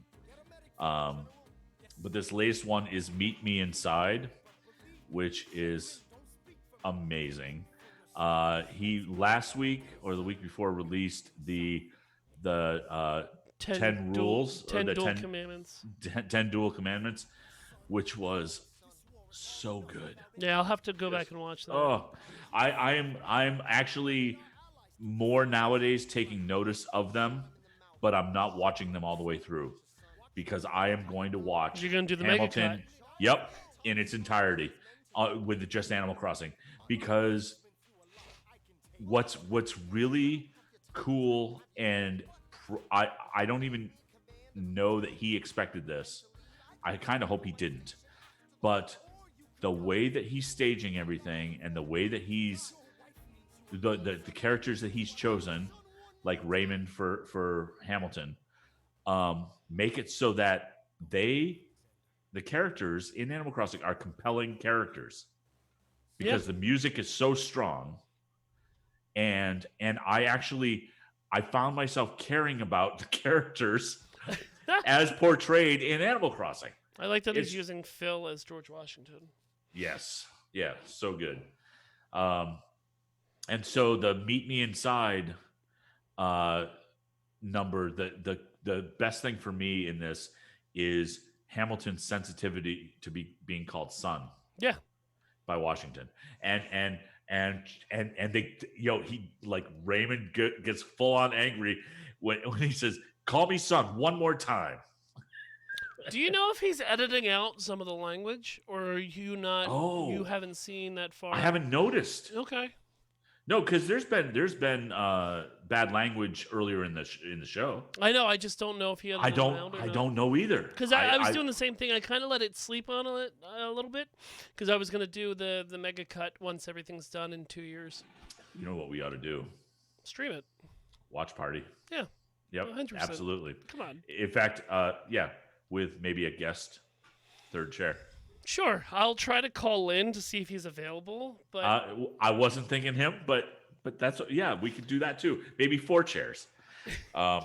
But this latest one is Meet Me Inside, which is amazing. He last week or the week before released the 10 rules, 10 dual commandments. 10 dual commandments, which was so good. Yeah, I'll have to go back and watch that. Oh, I'm actually more nowadays taking notice of them, but I'm not watching them all the way through because I am going to watch. You're going to do the Hamilton, mega cut. Yep, in its entirety with just Animal Crossing, because what's really cool, and I don't even know that he expected this. I kind of hope he didn't, but the way that he's staging everything and the way that he's the characters that he's chosen, like Raymond for Hamilton, make it so that the characters in Animal Crossing are compelling characters because the music is so strong. And I found myself caring about the characters as portrayed in Animal Crossing. I like that he's using Phil as George Washington. Yes. Yeah, so good. And so the Meet Me Inside number, the best thing for me in this is Hamilton's sensitivity to being called son. Yeah. By Washington. And they, he, like, Raymond gets full on angry when he says, "Call me son one more time." Do you know if he's editing out some of the language, or are you not? Oh, you haven't seen that far. I haven't noticed. Okay. No, because there's been bad language earlier in the show. I know. I just don't know if he had I it don't around or I not. don't know either. Because I was doing the same thing. I kind of let it sleep on it a little bit. Because I was gonna do the mega cut once everything's done in 2 years. You know what we ought to do? Stream it. Watch party. Yeah. Yep, 100%. absolutely. Come on. In fact, yeah, with maybe a guest third chair. Sure. I'll try to call in to see if he's available. But I wasn't thinking him, but that's yeah, we could do that too. Maybe 4 chairs. Um,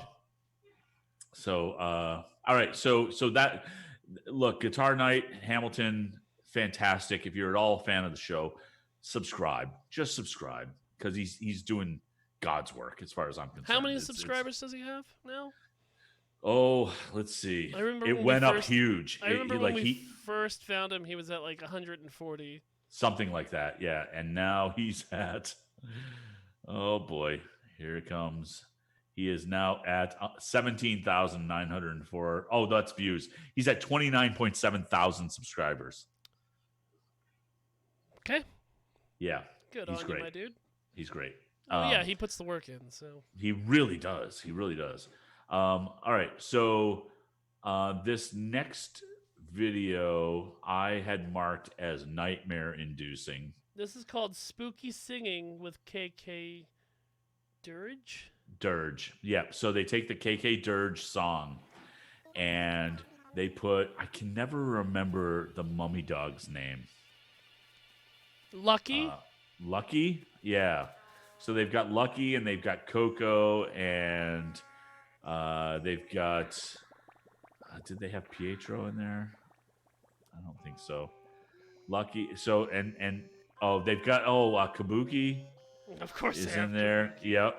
so all right, so that look, Guitar Night, Hamilton, fantastic. If you're at all a fan of the show, subscribe. Just subscribe because he's doing God's work as far as I'm concerned. how many subscribers does he have now? Oh, let's see. I remember It when went we up first, huge. I remember when like we first found him, he was at like 140. something like that, yeah. And now he's at oh boy, here it comes. He is now at 17,904. Oh, that's views. He's at 29.7 thousand subscribers. Okay. Yeah, Good he's on great. you, my dude. He's great. Oh yeah, he puts the work in. So He really does. He really does. All right. So this next video I had marked as nightmare inducing. this is called Spooky Singing with KK Dirge. Dirge. Yeah. So they take the KK Dirge song and they put, I can never remember the mummy dog's name. Lucky. Lucky? Yeah. So they've got Lucky and they've got Coco and they've got. Did they have Pietro in there? I don't think so. Lucky. So and oh, they've got Kabuki Of course is they have in there. Yep.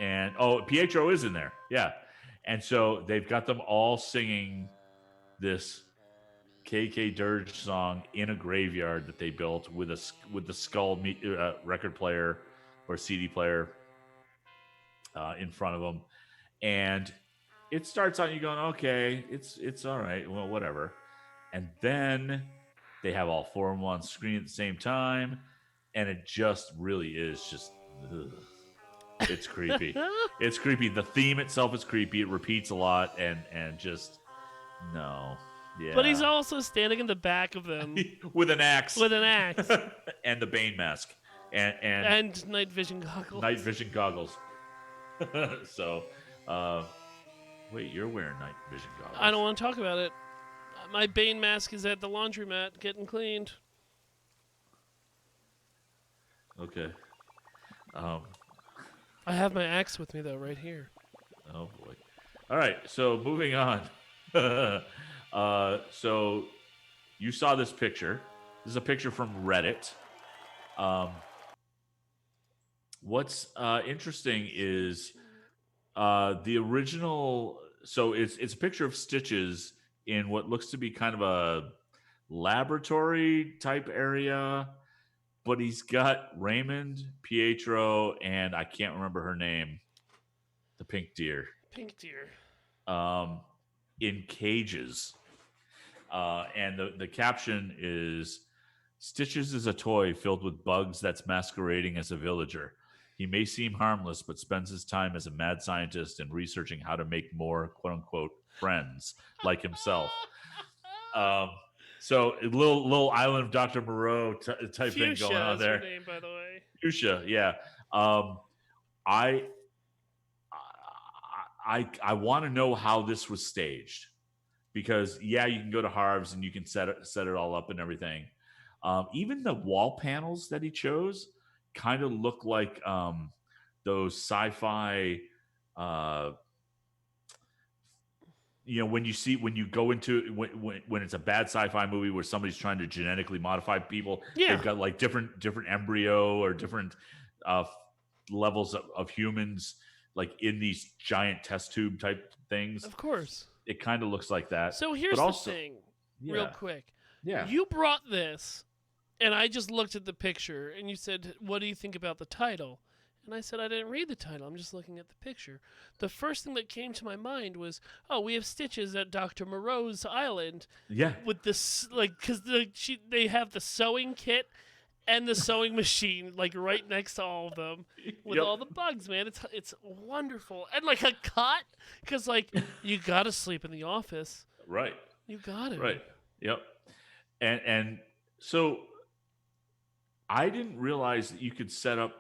And Pietro is in there. Yeah. And so they've got them all singing this KK Dirge song in a graveyard that they built with the skull record player or CD player in front of them, and it starts out you going, okay, it's all right, well, whatever, and then they have all four of them on screen at the same time, and it just really is just. Ugh. It's creepy. It's creepy. The theme itself is creepy. It repeats a lot, and just no. Yeah. But he's also standing in the back of them with an axe. with an axe and the Bane mask. And night vision goggles. night vision goggles. So, wait, you're wearing night vision goggles. I don't want to talk about it. My Bane mask is at the laundromat getting cleaned. Okay. I have my axe with me though, right here. Oh boy. All right. So moving on. So you saw this picture. This is a picture from Reddit. What's interesting is the original. So it's a picture of Stitches in what looks to be kind of a laboratory type area, but he's got Raymond, Pietro, and I can't remember her name, the pink deer. Pink deer. In cages. And the caption is, Stitches is a toy filled with bugs that's masquerading as a villager. He may seem harmless, but spends his time as a mad scientist and researching how to make more quote-unquote friends like himself. So a little Island of Dr. Moreau type thing going on there. Fuchsia is her name, by the way. Fuchsia, yeah. I want to know how this was staged, because yeah, you can go to Harv's and you can set it all up and everything. Even the wall panels that he chose kind of look like those sci-fi. When you go into when it's a bad sci-fi movie where somebody's trying to genetically modify people, Yeah. they've got like different embryo or different levels of humans, like in these giant test tube type things. Of course. It kind of looks like that. So here's But the thing, real quick. Yeah. You brought this, and I just looked at the picture, and you said, what do you think about the title? And I said, I didn't read the title. I'm just looking at the picture. The first thing that came to my mind was, oh, we have Stitches at Dr. Moreau's island. Yeah. With this, like, because they have the sewing kit and the sewing machine like right next to all of them with Yep. all the bugs, man. It's wonderful. And like a cot, because like you gotta sleep in the office. Right. You got to. Right. Yep. And so I didn't realize that you could set up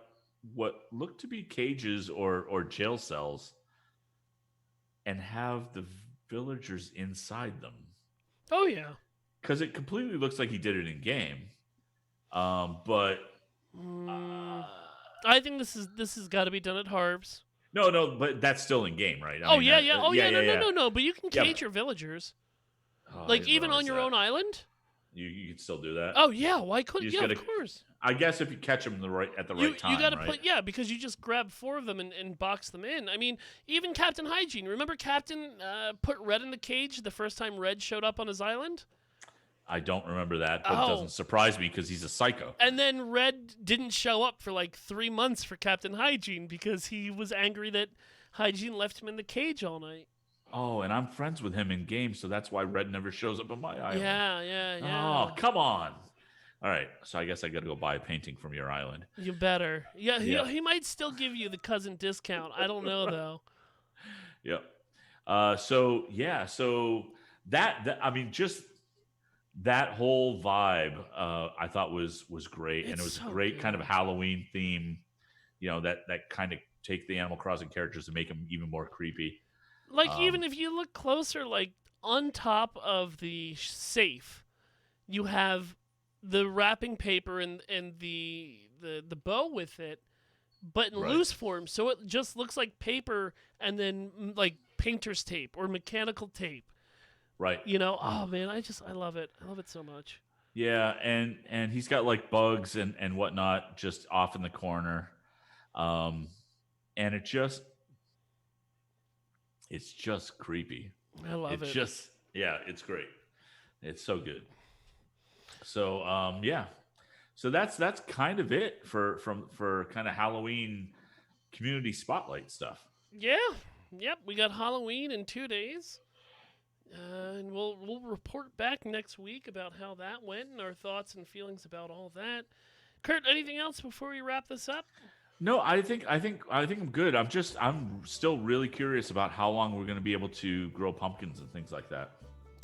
what looked to be cages or jail cells and have the villagers inside them. Oh yeah. Because it completely looks like he did it in game. But I think this has got to be done at Harv's. no, but that's still in game, right? I Oh mean, yeah, that, yeah. Oh yeah, yeah. no. But you can Yeah, cage your villagers, Oh, I like didn't even on realize your that. own island. You could still do that. Oh yeah, why You couldn't? just Yeah, gotta, of course. I guess if you catch them at the right time, You got to right? put because you just grab 4 of them and box them in. I mean, even Captain Hygiene. Remember Captain put Red in the cage the first time Red showed up on his island? I don't remember that, but Oh. it doesn't surprise me because he's a psycho. And then Red didn't show up for like 3 months for Captain Hygiene because he was angry that Hygiene left him in the cage all night. Oh, and I'm friends with him in game, so that's why Red never shows up on my island. Yeah. Oh, come on. All right, so I guess I got to go buy a painting from your island. You better. Yeah, Yeah. he might still give you the cousin discount. I don't know though. Yep. So that I mean, just that whole vibe, I thought was great, and It's it was so a great good. kind of Halloween theme. You know, that kind of take the Animal Crossing characters and make them even more creepy. Like even if you look closer, like on top of the safe, you have the wrapping paper and the bow with it, but in Right. loose form, so it just looks like paper and then like painter's tape or mechanical tape. Right. You know, oh man, I love it. I love it so much. Yeah, and he's got like bugs and whatnot just off in the corner, and it's just creepy. I love it. It's great. It's so good. So yeah, so that's kind of it for kind of Halloween community spotlight stuff. Yeah. Yep. We got Halloween in 2 days. And we'll report back next week about how that went and our thoughts and feelings about all that. Kurt, anything else before we wrap this up? No, I think I'm good. I'm still really curious about how long we're going to be able to grow pumpkins and things like that.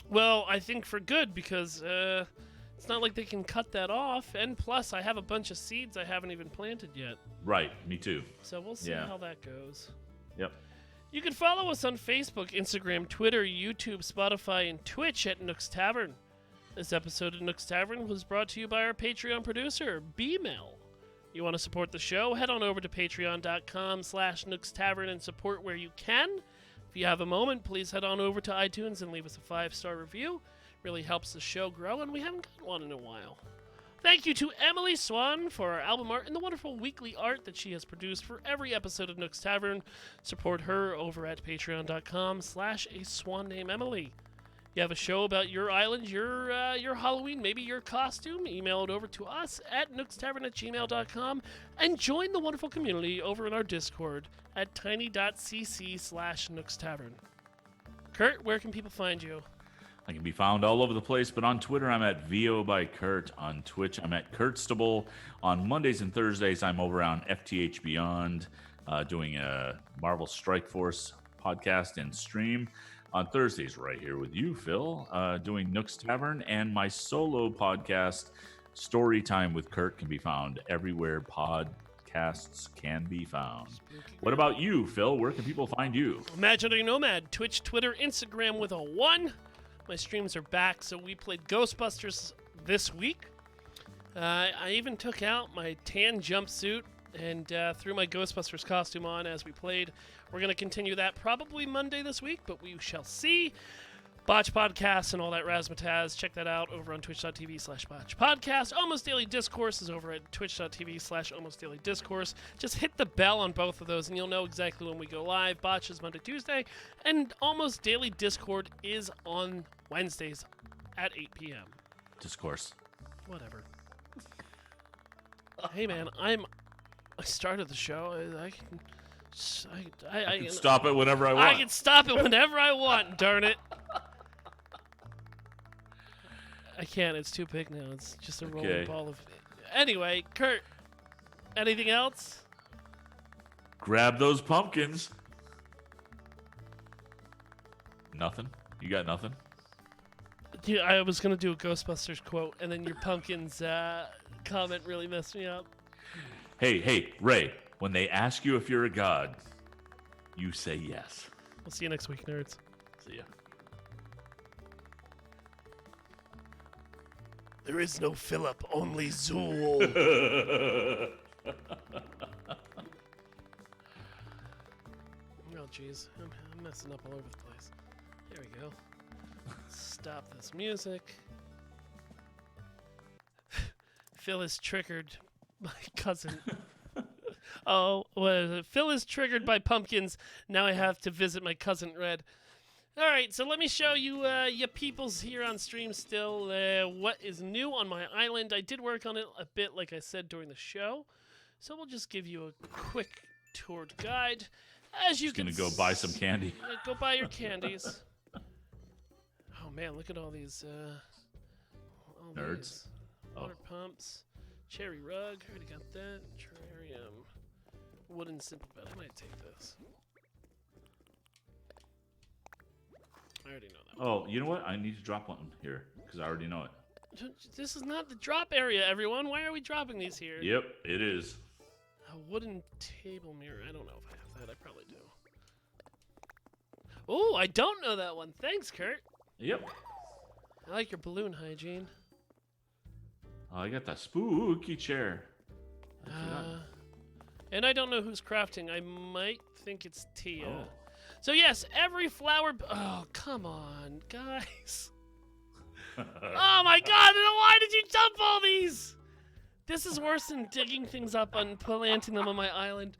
Well, I think for good because it's not like they can cut that off. And plus, I have a bunch of seeds I haven't even planted yet. Right, me too. So we'll see Yeah. how that goes. Yep. You can follow us on Facebook, Instagram, Twitter, YouTube, Spotify, and Twitch at Nook's Tavern. This episode of Nook's Tavern was brought to you by our Patreon producer, B-Mel. You want to support the show? Head on over to patreon.com/Nook's Tavern and support where you can. If you have a moment, please head on over to iTunes and leave us a 5-star review. Really helps the show grow, and we haven't gotten one in a while. Thank you to Emily Swan for our album art and the wonderful weekly art that she has produced for every episode of Nook's Tavern. Support her over at patreon.com/A Swan Named Emily. You have a show about your island, your Halloween, maybe your costume, email it over to us at nookstavern@gmail.com and join the wonderful community over in our Discord at tiny.cc/nookstavern. Kurt, where can people find you? I can be found all over the place, but on Twitter, I'm at VO by Kurt. On Twitch, I'm at Kurtstable. On Mondays and Thursdays, I'm over on FTH Beyond, doing a Marvel Strike Force podcast and stream. On Thursdays, right here with you, Phil, doing Nook's Tavern, and my solo podcast, Story Time with Kurt, can be found everywhere podcasts can be found. What about you, Phil? Where can people find you? Imaginary Nomad, Twitch, Twitter, Instagram with a 1. My streams are back, so we played Ghostbusters this week. I even took out my tan jumpsuit and threw my Ghostbusters costume on as we played. We're going to continue that probably Monday this week, but we shall see. Botch Podcasts and all that razzmatazz. Check that out over on twitch.tv/Botch Podcast. Almost Daily Discourse is over at twitch.tv/Almost Daily Discourse. Just hit the bell on both of those and you'll know exactly when we go live. Botch is Monday, Tuesday, and Almost Daily Discord is on Wednesdays at 8 p.m. Discourse. Whatever. Hey man, I started the show. I can Stop it whenever I want. I can stop it whenever I want, darn it. I can't. It's too big now. It's just a rolling Okay. ball of Anyway, Kurt, anything else? Grab those pumpkins. Nothing? You got nothing? Yeah, I was gonna do a Ghostbusters quote, and then your pumpkins comment really messed me up. Hey, Ray, when they ask you if you're a god, you say yes. We'll see you next week, nerds. See ya. There is no Philip, only Zool. Oh, jeez. I'm messing up all over the place. There we go. Stop this music. Phil is triggered. My cousin. Oh, what is it? Phil is triggered by pumpkins. Now I have to visit my cousin Red. All right, so let me show you, you peoples here on stream still, what is new on my island. I did work on it a bit, like I said, during the show. So we'll just give you a quick tour guide. As you can Gonna go buy some candy. Go buy your candies. Oh, man, look at all these, all Nerds. these water pumps. Cherry rug, already got that. Terrarium. Wooden simple bed. I might take this. I already know that. Oh, you know what? I need to drop one here because I already know it. This is not the drop area, everyone. Why are we dropping these here? Yep, it is. A wooden table mirror. I don't know if I have that. I probably do. Oh, I don't know that one. Thanks, Kurt. Yep. I like your balloon hygiene. Oh, I got that spooky chair. And I don't know who's crafting. I might think it's Tia. Oh. So yes, every flower... Oh, come on, guys. Oh my god, why did you dump all these? This is worse than digging things up and planting them on my island.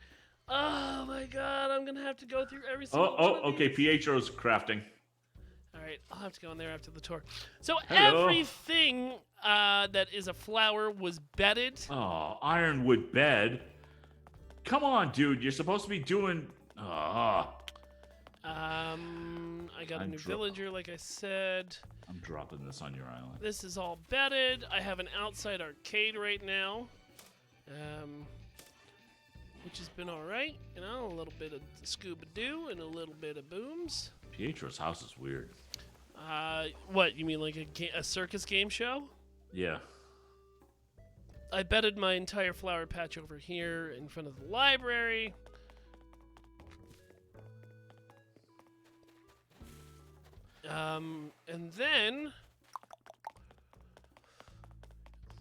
Oh my god, I'm gonna have to go through every single one of Okay, these. Pietro's crafting. Alright, I'll have to go in there after the tour. So Hello. everything that is a flower was bedded. Oh, ironwood bed. Come on, dude. You're supposed to be doing... I got a new villager, like I said. I'm dropping this on your island. This is all bedded. I have an outside arcade right now, which has been all right. You know, a little bit of scuba-doo and a little bit of booms. Pietro's house is weird. What, you mean like a circus game show? Yeah. I bedded my entire flower patch over here in front of the library. And then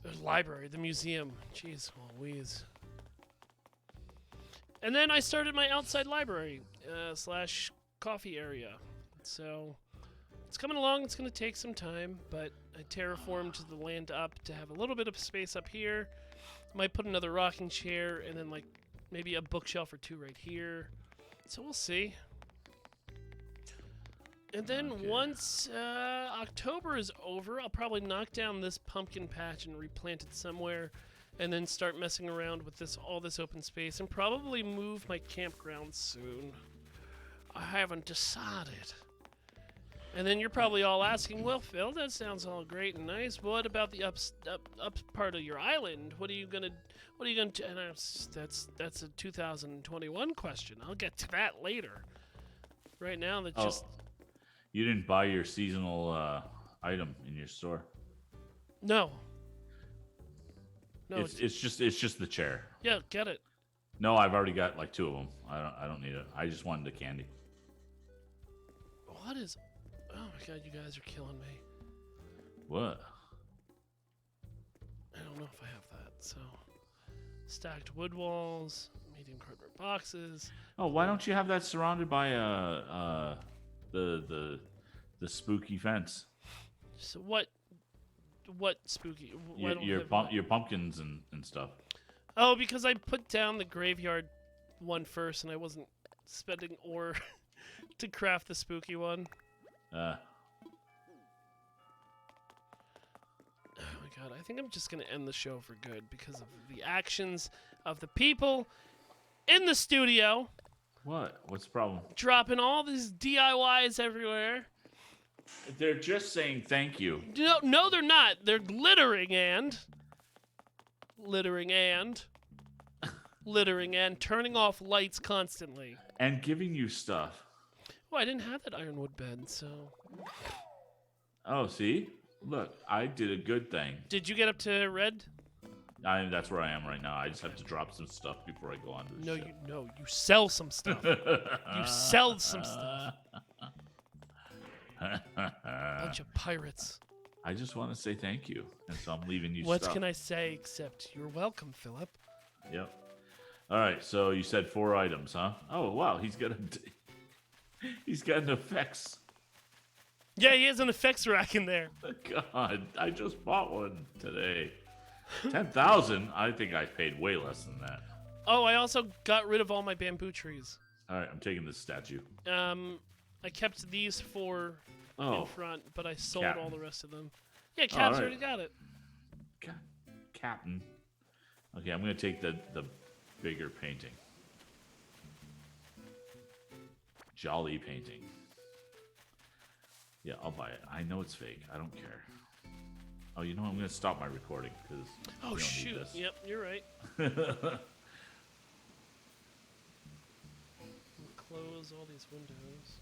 the library, the museum. Jeez Louise. And then I started my outside library slash coffee area. So it's coming along. It's going to take some time, but I terraformed the land up to have a little bit of space up here. Might put another rocking chair and then like maybe a bookshelf or two right here. So we'll see. And then once October is over, I'll probably knock down this pumpkin patch and replant it somewhere, and then start messing around with all this open space, and probably move my campground soon. I haven't decided. And then you're probably all asking, well, Phil, that sounds all great and nice. What about the up part of your island? What are you gonna do? And that's a 2021 question. I'll get to that later. Right now, that's just. You didn't buy your seasonal item in your store. No. It's just the chair. Yeah, get it. No, I've already got like 2 of them. I don't need it. I just wanted the candy. What is? Oh my god, you guys are killing me. What? I don't know if I have that. So, stacked wood walls, medium cardboard boxes. Oh, why don't you have that surrounded by the spooky fence? So what spooky? Your pumpkins and stuff. Oh, because I put down the graveyard one first, and I wasn't spending ore to craft the spooky one. Oh my god, I think I'm just gonna end the show for good because of the actions of the people in the studio. What? What's the problem? Dropping all these DIYs everywhere. They're just saying thank you. No, they're not. They're glittering and... littering and turning off lights constantly. And giving you stuff. Well, I didn't have that ironwood bed, so. Oh, see? Look, I did a good thing. Did you get up to red? That's where I am right now. I just have to drop some stuff before I go on to the ship. You sell some stuff. You sell some stuff. Bunch of pirates. I just want to say thank you, and so I'm leaving you What stuff. can I say except you're welcome, Philip? Yep. All right, so you said 4 items, huh? Oh, wow, he's got an effects. Yeah, he has an effects rack in there. God, I just bought one today. 10,000? I think I paid way less than that. Oh, I also got rid of all my bamboo trees. All right, I'm taking this statue. I kept these 4 in front, but I sold Captain. all the rest of them. Yeah, Cap's right. already got it. Captain. Okay, I'm going to take the bigger painting. Jolly painting. Yeah, I'll buy it. I know it's fake. I don't care. Oh, you know what? I'm going to stop my recording because Oh, shoot. Yep, you're right. Close all these windows.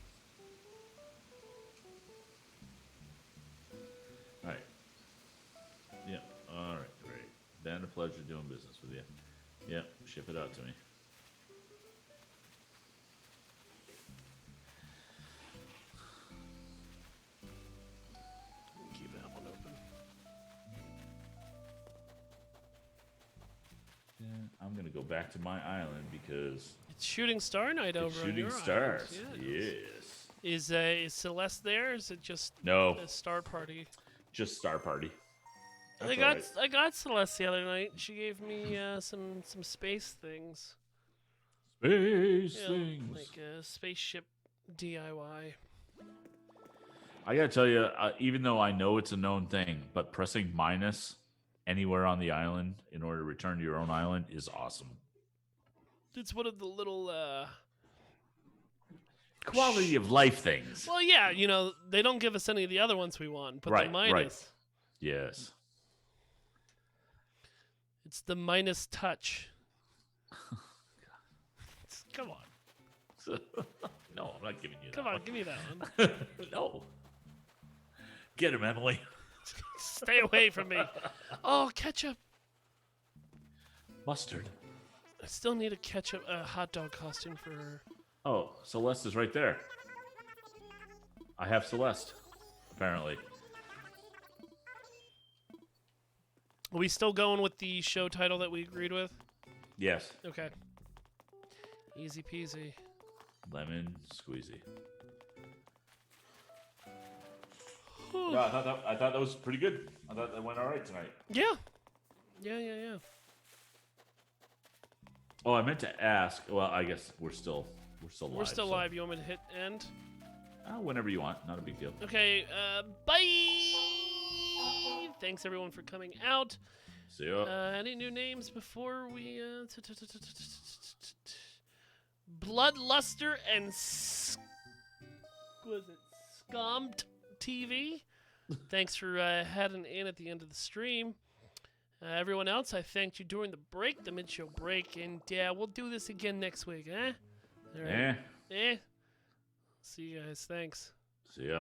All right. Yeah. All right. Great. Been a pleasure doing business with you. Yep. Ship it out to me. Keep that one open. Yeah, I'm gonna go back to my island because It's Shooting Star Night it's over on shooting your stars. island. Yes. Is Celeste there? Or is it just No, a star party? just Star Party. I That's got all right. I got Celeste the other night. She gave me some space things. Space You know, things. like a spaceship DIY. I gotta tell you, even though I know it's a known thing, but pressing minus anywhere on the island in order to return to your own island is awesome. It's one of the little Quality of life things. well, yeah, they don't give us any of the other ones we want, but the Right, minus. right. Yes. It's the minus touch. Come on. No, I'm not giving you Come that on, give me that one. one. No. Get him, Emily. Stay away from me. Oh, ketchup. Mustard. I still need a hot dog costume for her. Oh, Celeste is right there. I have Celeste, apparently. Are we still going with the show title that we agreed with? Yes. Okay. Easy peasy. Lemon squeezy. No, I thought that was pretty good. I thought that went all right tonight. Yeah. Yeah. Oh, I meant to ask. Well, I guess we're still live. We're still so- live. You want me to hit end? Whenever you want. Not a big deal. Okay, bye! Thanks everyone for coming out. See ya. Any new names before we, Bloodluster and was it Scummed TV? Thanks for heading in at the end of the stream. Everyone else, I thanked you during the break, the mid-show break, and we'll do this again next week, eh? All right. Eh. See you guys. Thanks. See ya.